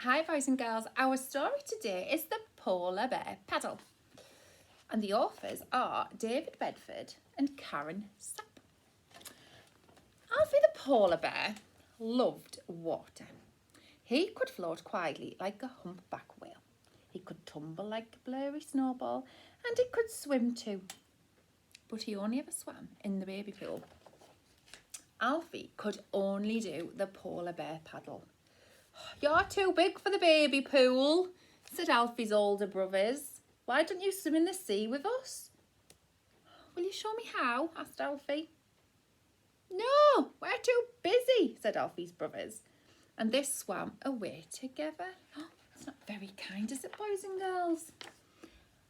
Hi boys and girls, our story today is The Polar Bear Paddle, and the authors are David Bedford and Karen Sapp. Alfie the polar bear loved water. He could float quietly like a humpback whale. He could tumble like a blurry snowball, and he could swim too. But he only ever swam in the baby pool. Alfie could only do the polar bear paddle. "You're too big for the baby pool," said Alfie's older brothers. "Why don't you swim in the sea with us?" "Will you show me how?" asked Alfie. "No, we're too busy," said Alfie's brothers, and they swam away together. That's not very kind, is it, boys and girls?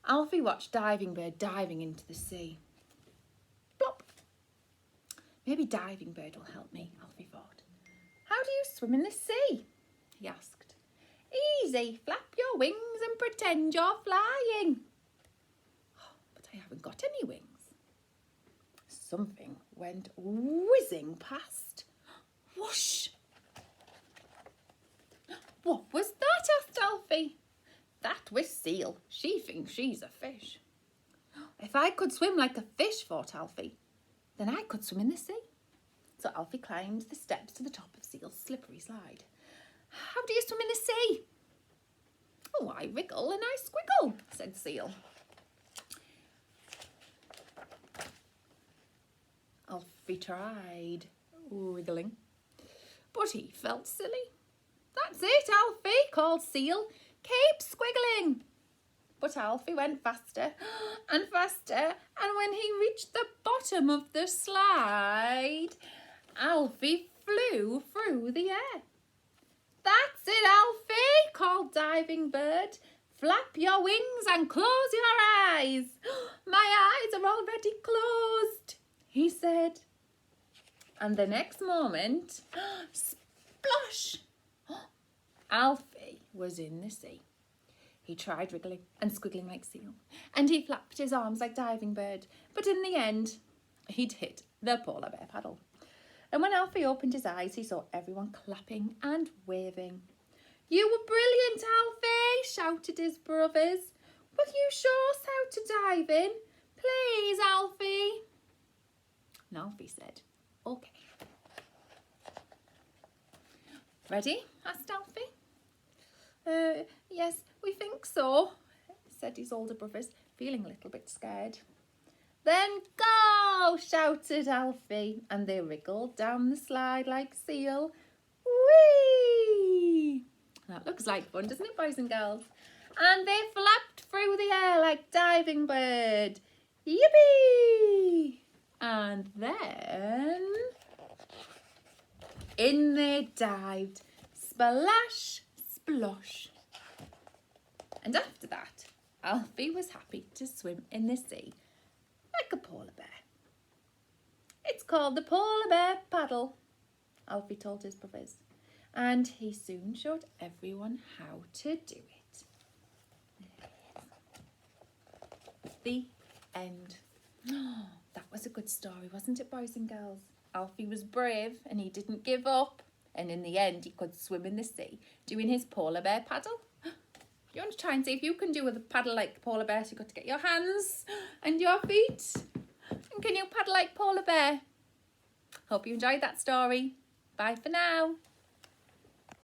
Alfie watched Diving Bird diving into the sea. Plop! "Maybe Diving Bird will help me," Alfie thought. "How do you swim in the sea?" he asked. "Easy, flap your wings and pretend you're flying." "But I haven't got any wings." Something went whizzing past. Whoosh! "What was that?" asked Alfie. "That was Seal. She thinks she's a fish." "If I could swim like a fish," thought Alfie, "then I could swim in the sea." So Alfie climbed the steps to the top of Seal's slippery slide. "How do you swim in the sea?" "Oh, I wriggle and I squiggle," said Seal. Alfie tried wriggling, but he felt silly. "That's it, Alfie," called Seal. "Keep squiggling." But Alfie went faster and faster, and when he reached the bottom of the slide, Alfie flew through the air. "That's it, Alfie," called Diving Bird. "Flap your wings and close your eyes." "My eyes are already closed," he said. And the next moment, splosh! Alfie was in the sea. He tried wriggling and squiggling like Seal, and he flapped his arms like Diving Bird, but in the end, he'd hit the polar bear paddle. And when Alfie opened his eyes, he saw everyone clapping and waving. "You were brilliant, Alfie," shouted his brothers. "Will you show us how to dive in? Please, Alfie." And Alfie said, "Okay." "Ready?" asked Alfie. Yes, we think so," said his older brothers, feeling a little bit scared. "Then go!" shouted Alfie, and they wriggled down the slide like Seal. Whee! That looks like fun, doesn't it, boys and girls? And they flapped through the air like Diving Bird. Yippee! And then in they dived, splash, splosh. And after that, Alfie was happy to swim in the sea like a polar bear. "It's called the Polar Bear Paddle," Alfie told his brothers, and he soon showed everyone how to do it. The end. That was a good story, wasn't it, boys and girls? Alfie was brave and he didn't give up, and in the end he could swim in the sea doing his polar bear paddle. You want to try and see if you can do a paddle like polar bear, so you've got to get your hands and your feet. And can you paddle like polar bear? Hope you enjoyed that story. Bye for now.